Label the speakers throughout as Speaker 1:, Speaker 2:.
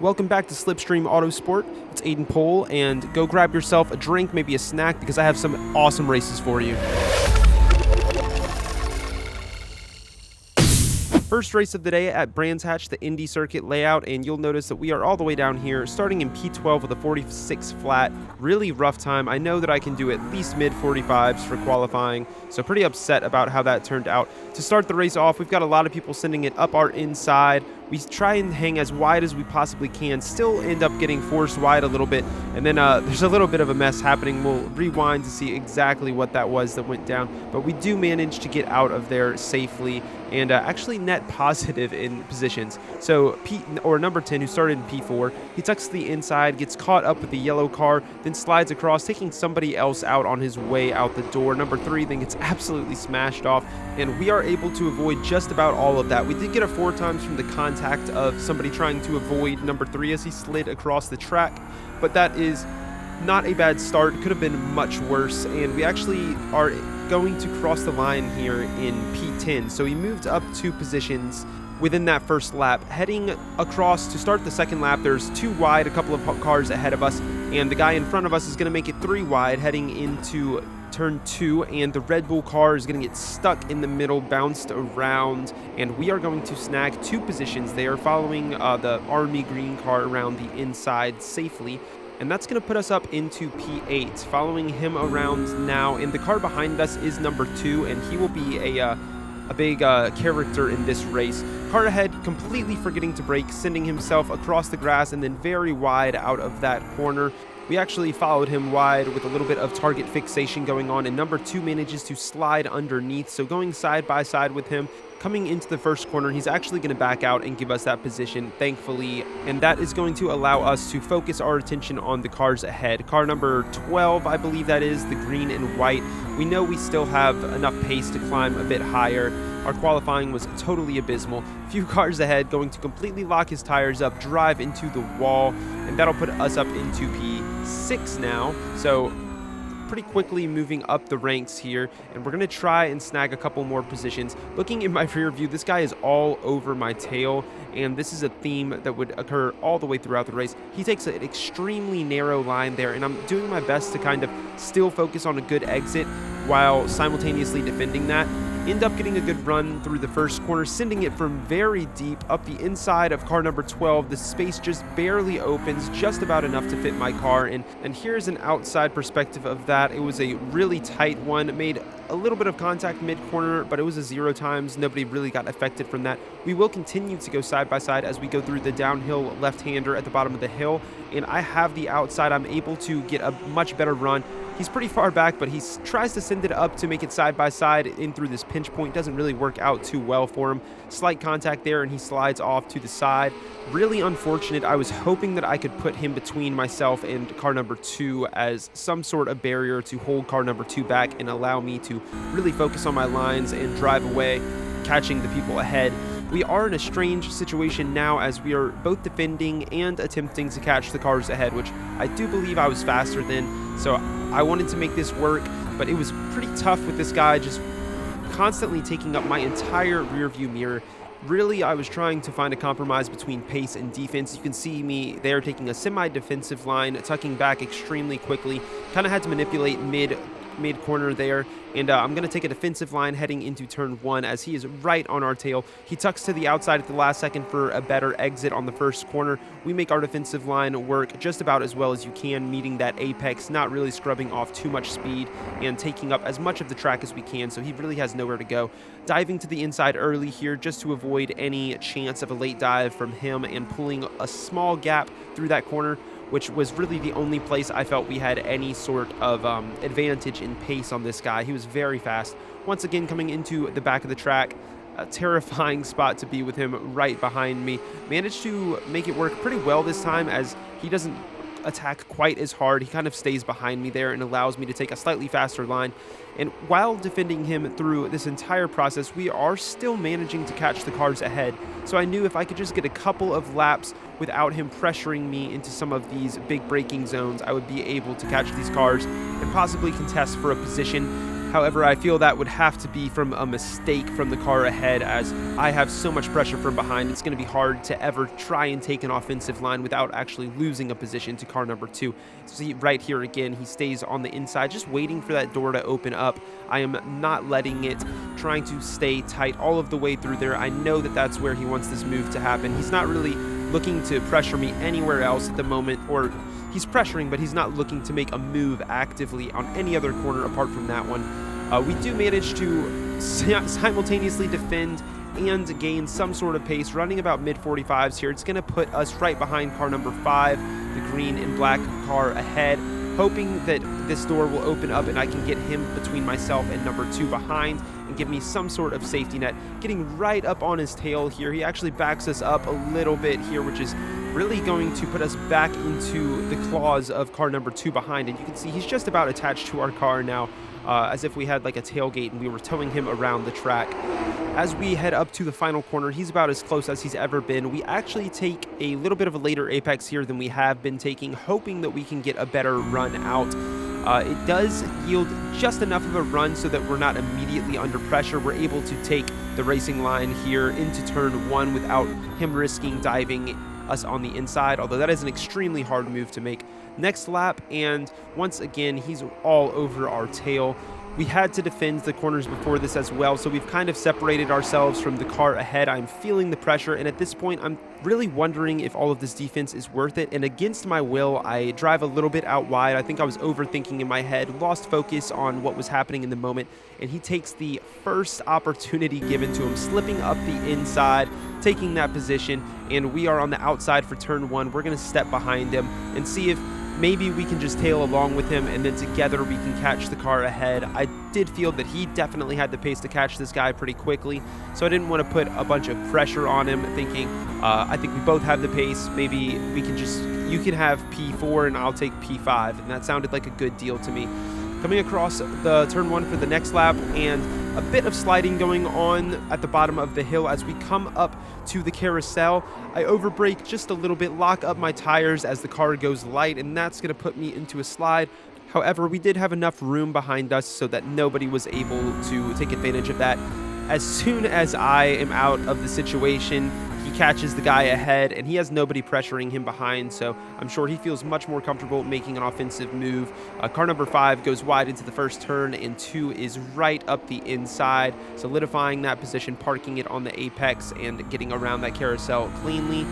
Speaker 1: Welcome back to Slipstream Autosport. It's Aidan Pohl, and go grab yourself a drink, maybe a snack, because I have some awesome races for you. First race of the day at Brands Hatch, the Indy circuit layout, and you'll notice that we are all the way down here, starting in P12 with a 46 flat. Really rough time. I know that I can do at least mid 45s for qualifying, so pretty upset about how that turned out. To start the race off, we've got a lot of people sending it up our inside. We try and hang as wide as we possibly can, still end up getting forced wide a little bit, and then there's a little bit of a mess happening. We'll rewind to see exactly what that was that went down, but we do manage to get out of there safely and actually net positive in positions. So number 10, who started in P4, he tucks to the inside, gets caught up with the yellow car, then slides across, taking somebody else out on his way out the door. Number 3 then gets absolutely smashed off, and we are able to avoid just about all of that. We did get a 4 times from the contact of somebody trying to avoid number 3 as he slid across the track, but that is not a bad start. Could have been much worse, and we actually are going to cross the line here in P10. So he moved up 2 positions within that first lap. Heading across to start the second lap, there's 2 wide, a couple of cars ahead of us, and the guy in front of us is going to make it 3 wide heading into turn 2, and the Red Bull car is going to get stuck in the middle, bounced around, and we are going to snag 2 positions there, following the army green car around the inside safely. And that's going to put us up into P8, following him around now. And the car behind us is number 2, and he will be a big character in this race. Car ahead completely forgetting to brake, sending himself across the grass and then very wide out of that corner. We actually followed him wide with a little bit of target fixation going on, and number 2 manages to slide underneath. So going side by side with him, coming into the first corner, he's actually going to back out and give us that position, thankfully, and that is going to allow us to focus our attention on the cars ahead. Car number 12, I believe that is, the green and white. We know we still have enough pace to climb a bit higher. Our qualifying was totally abysmal. Few cars ahead, going to completely lock his tires up, drive into the wall, and that'll put us up into P6 now. So pretty quickly moving up the ranks here, and we're going to try and snag a couple more positions. Looking in my rear view, this guy is all over my tail, and this is a theme that would occur all the way throughout the race. He takes an extremely narrow line there, and I'm doing my best to kind of still focus on a good exit while simultaneously defending that. End up getting a good run through the first corner, sending it from very deep up the inside of car number 12. The space just barely opens, just about enough to fit my car in. And here's an outside perspective of that. It was a really tight one. It made a little bit of contact mid-corner, but it was a 0 times. Nobody really got affected from that. We will continue to go side by side as we go through the downhill left-hander at the bottom of the hill, and I have the outside. I'm able to get a much better run. He's pretty far back, but he tries to send it up to make it side by side in through this pinch point. Doesn't really work out too well for him. Slight contact there, and he slides off to the side. Really unfortunate. I was hoping that I could put him between myself and car number 2 as some sort of barrier to hold car number 2 back and allow me to really focus on my lines and drive away, catching the people ahead. We are in a strange situation now as we are both defending and attempting to catch the cars ahead, which I do believe I was faster than, so I wanted to make this work, but it was pretty tough with this guy just constantly taking up my entire rear view mirror. Really, I was trying to find a compromise between pace and defense. You can see me there taking a semi-defensive line, tucking back extremely quickly. Kind of had to manipulate mid-corner there, and I'm going to take a defensive line heading into turn 1 as he is right on our tail. He tucks to the outside at the last second for a better exit on the first corner. We make our defensive line work just about as well as you can, meeting that apex, not really scrubbing off too much speed and taking up as much of the track as we can, so he really has nowhere to go. Diving to the inside early here just to avoid any chance of a late dive from him and pulling a small gap through that corner, which was really the only place I felt we had any sort of advantage in pace on this guy. He was very fast. Once again, coming into the back of the track, a terrifying spot to be with him right behind me. Managed to make it work pretty well this time as he doesn't attack quite as hard. He kind of stays behind me there and allows me to take a slightly faster line. And while defending him through this entire process, we are still managing to catch the cars ahead. So I knew if I could just get a couple of laps without him pressuring me into some of these big braking zones, I would be able to catch these cars and possibly contest for a position. However, I feel that would have to be from a mistake from the car ahead, as I have so much pressure from behind. It's going to be hard to ever try and take an offensive line without actually losing a position to car number 2. See right here again, he stays on the inside, just waiting for that door to open up. I am not letting it, trying to stay tight all of the way through there. I know that that's where he wants this move to happen. He's not really looking to pressure me anywhere else at the moment, or he's pressuring, but he's not looking to make a move actively on any other corner apart from that one. We do manage to simultaneously defend and gain some sort of pace, running about mid-45s here. It's going to put us right behind car number 5, the green and black car ahead, hoping that this door will open up and I can get him between myself and number 2 behind and give me some sort of safety net. Getting right up on his tail here. He actually backs us up a little bit here, which is really going to put us back into the claws of car number 2 behind. And you can see he's just about attached to our car now, as if we had like a tailgate and we were towing him around the track. As we head up to the final corner, he's about as close as he's ever been. We actually take a little bit of a later apex here than we have been taking, hoping that we can get a better run out. It does yield just enough of a run so that we're not immediately under pressure. We're able to take the racing line here into turn 1 without him risking diving us on the inside, although that is an extremely hard move to make. Next lap, and once again, he's all over our tail. We had to defend the corners before this as well, so we've kind of separated ourselves from the car ahead. I'm feeling the pressure, and at this point, I'm really wondering if all of this defense is worth it, and against my will, I drive a little bit out wide. I think I was overthinking in my head, lost focus on what was happening in the moment, and he takes the first opportunity given to him, slipping up the inside, taking that position, and we are on the outside for turn 1. We're going to step behind him and see if maybe we can just tail along with him, and then together we can catch the car ahead. I did feel that he definitely had the pace to catch this guy pretty quickly, so I didn't want to put a bunch of pressure on him, thinking I think we both have the pace. Maybe we can just, you can have P4 and I'll take P5, and that sounded like a good deal to me. Coming across the turn 1 for the next lap, and a bit of sliding going on at the bottom of the hill. As we come up to the carousel, I overbrake just a little bit, lock up my tires as the car goes light, and that's going to put me into a slide. However, we did have enough room behind us so that nobody was able to take advantage of that. As soon as I am out of the situation, he catches the guy ahead, and he has nobody pressuring him behind, so I'm sure he feels much more comfortable making an offensive move. Car number 5 goes wide into the first turn, and 2 is right up the inside, solidifying that position, parking it on the apex, and getting around that carousel cleanly.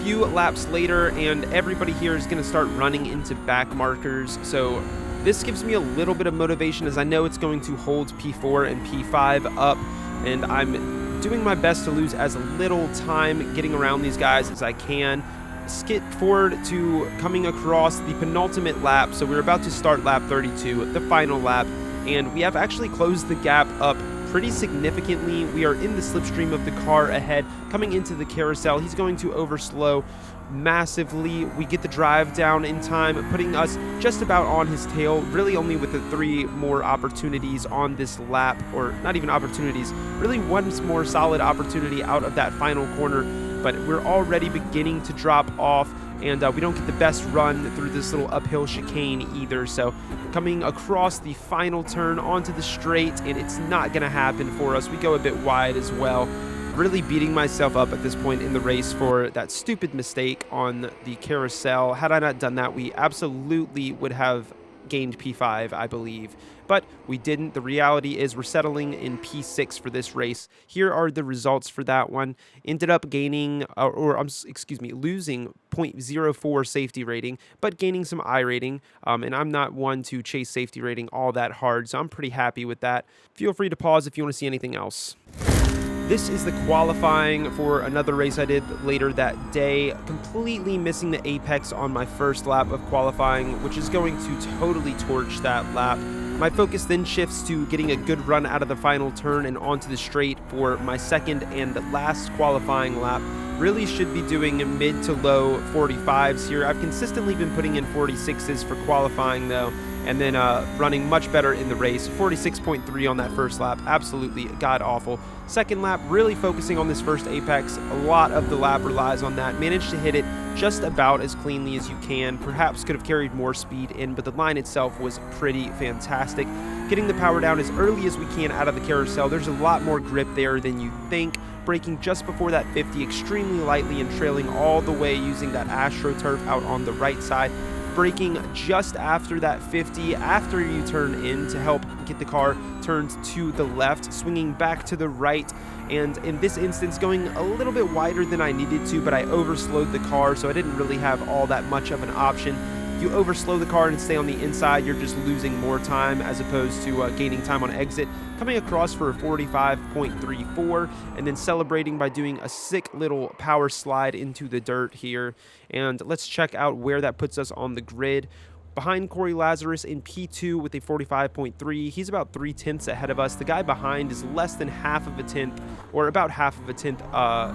Speaker 1: Few laps later, and everybody here is going to start running into back markers, so this gives me a little bit of motivation, as I know it's going to hold P4 and P5 up, and I'm doing my best to lose as little time getting around these guys as I can. Skip forward to coming across the penultimate lap, so we're about to start lap 32, the final lap, and we have actually closed the gap up pretty significantly. We are in the slipstream of the car ahead. Coming into the carousel, he's going to overslow massively. We get the drive down in time, putting us just about on his tail, really only with the 3 more opportunities on this lap, or not even opportunities, really one more solid opportunity out of that final corner, but we're already beginning to drop off, and we don't get the best run through this little uphill chicane either. So coming across the final turn onto the straight, and it's not going to happen for us. We go a bit wide as well. Really beating myself up at this point in the race for that stupid mistake on the carousel. Had I not done that, we absolutely would have gained P5, I believe, but we didn't. The reality is we're settling in P6 for this race. Here are the results for that one. Ended up gaining, losing 0.04 safety rating, but gaining some I rating, and I'm not one to chase safety rating all that hard, so I'm pretty happy with that. Feel free to pause if you want to see anything else. This is the qualifying for another race I did later that day, completely missing the apex on my first lap of qualifying, which is going to totally torch that lap. My focus then shifts to getting a good run out of the final turn and onto the straight for my second and last qualifying lap. Really should be doing mid to low 45s here. I've consistently been putting in 46s for qualifying though, and then running much better in the race. 46.3 on that first lap, absolutely god-awful. Second lap, really focusing on this first apex. A lot of the lap relies on that. Managed to hit it just about as cleanly as you can. Perhaps could have carried more speed in, but the line itself was pretty fantastic. getting the power down as early as we can out of the carousel. There's a lot more grip there than you think. Braking just before that 50 extremely lightly and trailing all the way using that AstroTurf out on the right side. Braking just after that 50 after you turn in to help get the car turned to the left, swinging back to the right, and in this instance going a little bit wider than I needed to, but I overslowed the car, so I didn't really have all that much of an option. If you overslow the car and stay on the inside, you're just losing more time as opposed to gaining time on exit. Coming across for a 45.34 and then celebrating by doing a sick little power slide into the dirt here. And let's check out where that puts us on the grid. Behind Corey Lazarus in P2 with a 45.3. He's about 3/10 ahead of us. The guy behind is less than half of a tenth, or about half of a tenth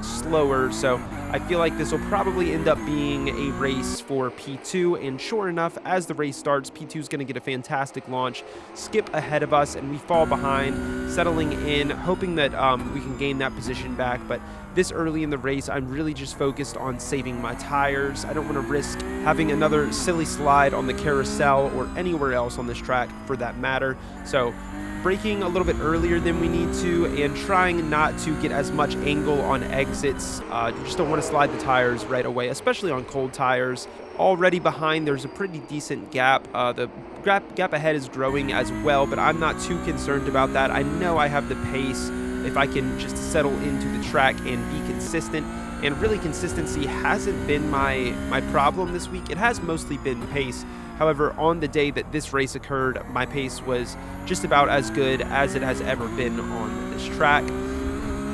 Speaker 1: slower. So I feel like this will probably end up being a race for P2. And sure enough, as the race starts, P2 is going to get a fantastic launch, skip ahead of us, and we fall behind, settling in, hoping that we can gain that position back. But this early in the race, I'm really just focused on saving my tires. I don't want to risk having another silly slide on the carousel or anywhere else on this track for that matter. So braking a little bit earlier than we need to and trying not to get as much angle on exits. You just don't want to slide the tires right away, especially on cold tires. Already behind, there's a pretty decent gap. The gap ahead is growing as well, but I'm not too concerned about that. I know I have the pace if I can just settle into the track and be consistent. And really, consistency hasn't been my problem this week. It has mostly been pace. However, on the day that this race occurred, my pace was just about as good as it has ever been on this track.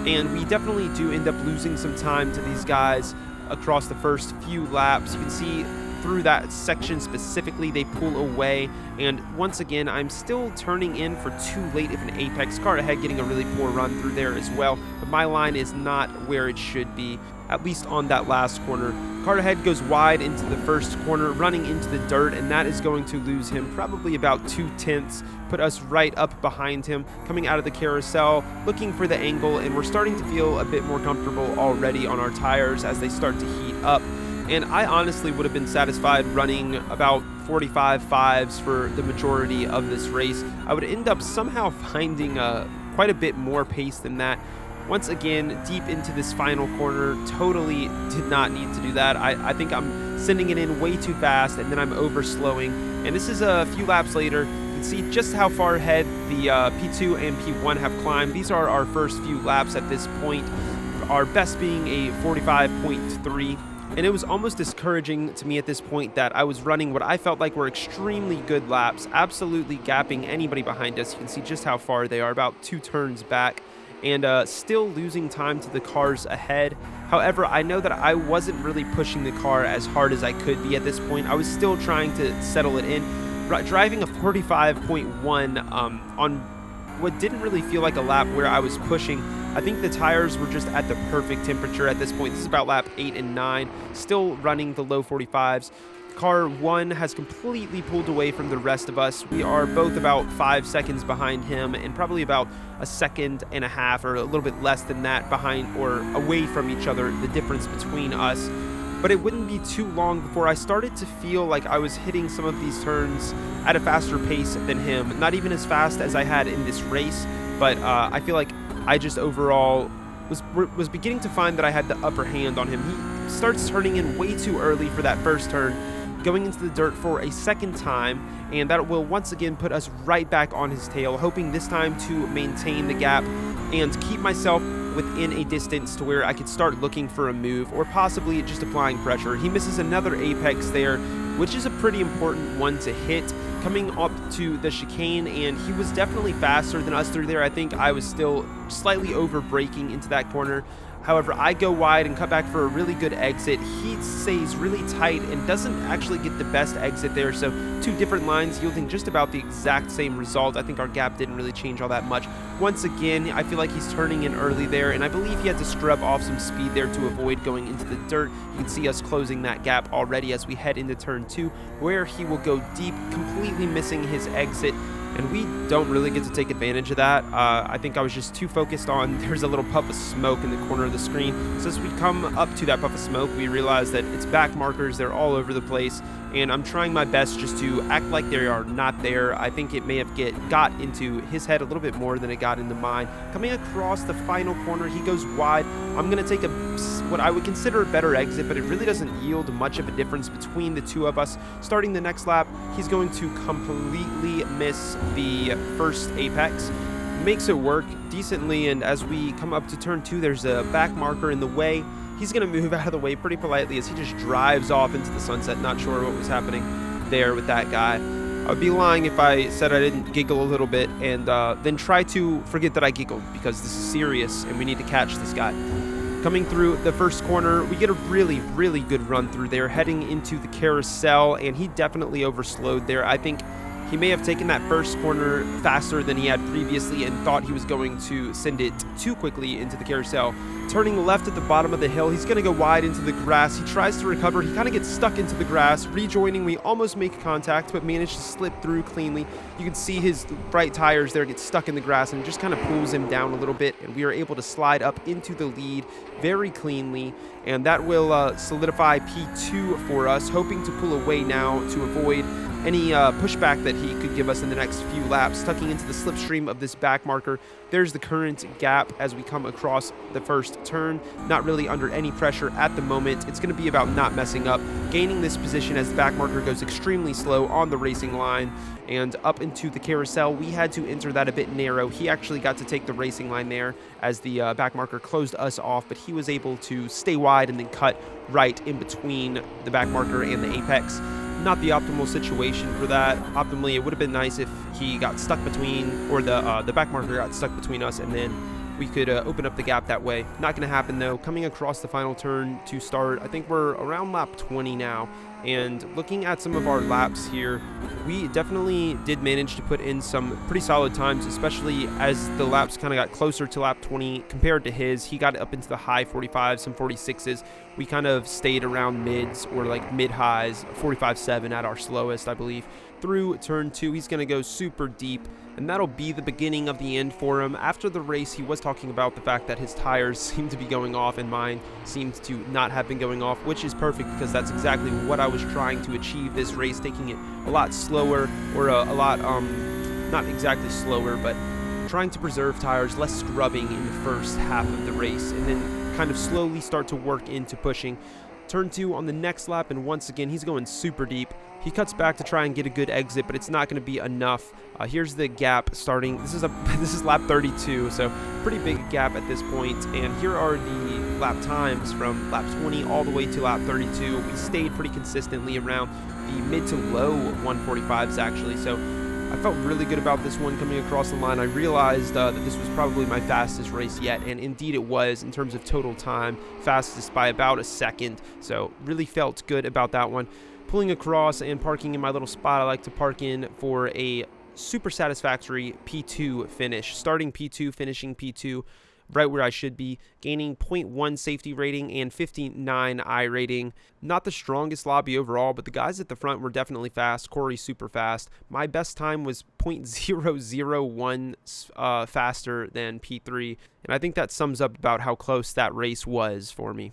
Speaker 1: And we definitely do end up losing some time to these guys across the first few laps. You can see through that section specifically, they pull away, and once again, I'm still turning in for too late of an apex. Car ahead getting a really poor run through there as well, but my line is not where it should be, at least on that last corner. Car ahead goes wide into the first corner, running into the dirt, and that is going to lose him probably about 2/10, put us right up behind him, coming out of the carousel, looking for the angle, and we're starting to feel a bit more comfortable already on our tires as they start to heat up. And I honestly would have been satisfied running about 45.5s for the majority of this race. I would end up somehow finding quite a bit more pace than that. Once again, deep into this final corner, totally did not need to do that. I think I'm sending it in way too fast, and then I'm overslowing. And this is a few laps later. You can see just how far ahead the P2 and P1 have climbed. These are our first few laps at this point, our best being a 45.3. And it was almost discouraging to me at this point that I was running what I felt like were extremely good laps, absolutely gapping anybody behind us. You can see just how far they are, about 2 turns back, and still losing time to the cars ahead. However, I know that I wasn't really pushing the car as hard as I could be at this point. I was still trying to settle it in. Driving a 45.1 on what didn't really feel like a lap where I was pushing. I think the tires were just at the perfect temperature at this point. This is about lap 8 and 9, still running the low 45s. Car 1 has completely pulled away from the rest of us. We are both about 5 seconds behind him and probably about a second and a half or a little bit less than that behind or away from each other, the difference between us. But it wouldn't be too long before I started to feel like I was hitting some of these turns at a faster pace than him. Not even as fast as I had in this race, but I feel like I just overall was beginning to find that I had the upper hand on him. He starts turning in way too early for that first turn, going into the dirt for a second time, and that will once again put us right back on his tail, hoping this time to maintain the gap and keep myself within a distance to where I could start looking for a move or possibly just applying pressure. He misses another apex there, which is a pretty important one to hit, coming up to the chicane, and he was definitely faster than us through there. I think I was still slightly over braking into that corner. However, I go wide and cut back for a really good exit. He stays really tight and doesn't actually get the best exit there. So 2 different lines yielding just about the exact same result. I think our gap didn't really change all that much. Once again, I feel like he's turning in early there, and I believe he had to scrub off some speed there to avoid going into the dirt. You can see us closing that gap already as we head into turn 2, where he will go deep, completely missing his exit. and we don't really get to take advantage of that. I think I was just too focused on there's a little puff of smoke in the corner of the screen. So as we come up to that puff of smoke, we realize that it's back markers. They're all over the place, and I'm trying my best just to act like they are not there. I think it may have got into his head a little bit more than it got into mine. Coming across the final corner, he goes wide. I'm going to take what I would consider a better exit, but it really doesn't yield much of a difference between the two of us. Starting the next lap, he's going to completely miss the first apex. Makes it work decently, and as we come up to turn 2, there's a back marker in the way. He's going to move out of the way pretty politely as he just drives off into the sunset. Not sure what was happening there with that guy. I would be lying if I said I didn't giggle a little bit and then try to forget that I giggled, because this is serious and we need to catch this guy. Coming through the first corner, we get a really, really good run through there, heading into the carousel, and he definitely overslowed there. I think he may have taken that first corner faster than he had previously and thought he was going to send it too quickly into the carousel. Turning left at the bottom of the hill, he's going to go wide into the grass. He tries to recover. He kind of gets stuck into the grass. Rejoining, we almost make contact, but manage to slip through cleanly. You can see his bright tires there get stuck in the grass, and it just kind of pulls him down a little bit, and we are able to slide up into the lead very cleanly, and that will solidify P2 for us, hoping to pull away now to avoid any pushback that he could give us in the next few laps. Tucking into the slipstream of this back marker, there's the current gap as we come across the first turn. Not really under any pressure at the moment. It's going to be about not messing up, gaining this position as the back marker goes extremely slow on the racing line. And up into the carousel, we had to enter that a bit narrow. He actually got to take the racing line there as the back marker closed us off, but he was able to stay wide and then cut right in between the back marker and the apex. Not the optimal situation for that. Optimally, it would have been nice if he got stuck between, or the back marker got stuck between us, and then we could open up the gap that way. Not going to happen though. Coming across the final turn to start, I think we're around lap 20 now, and looking at some of our laps here, we definitely did manage to put in some pretty solid times, especially as the laps kind of got closer to lap 20 compared to his. He got up into the high 45s, some 46s. We kind of stayed around mids or like mid-highs, 45.7 at our slowest, I believe. Through turn 2, he's going to go super deep, and that'll be the beginning of the end for him. After the race, he was talking about the fact that his tires seemed to be going off and mine seemed to not have been going off, which is perfect because that's exactly what I was trying to achieve this race, taking it a lot slower, or a lot, not exactly slower, but trying to preserve tires, less scrubbing in the first half of the race, and then kind of slowly start to work into pushing. Turn 2 on the next lap, and once again, he's going super deep. He cuts back to try and get a good exit, but it's not going to be enough. Here's the gap starting. This is lap 32, so pretty big gap at this point. And here are the lap times from lap 20 all the way to lap 32. We stayed pretty consistently around the mid to low 145s actually, so I felt really good about this one coming across the line. I realized that this was probably my fastest race yet, and indeed it was in terms of total time, fastest by about a second, so really felt good about that one. Pulling across and parking in my little spot I like to park in for a super satisfactory P2 finish. Starting P2, finishing P2, right where I should be, gaining 0.1 safety rating and 59 I rating. Not the strongest lobby overall, but the guys at the front were definitely fast. Corey super fast. My best time was 0.001 faster than P3, and I think that sums up about how close that race was for me.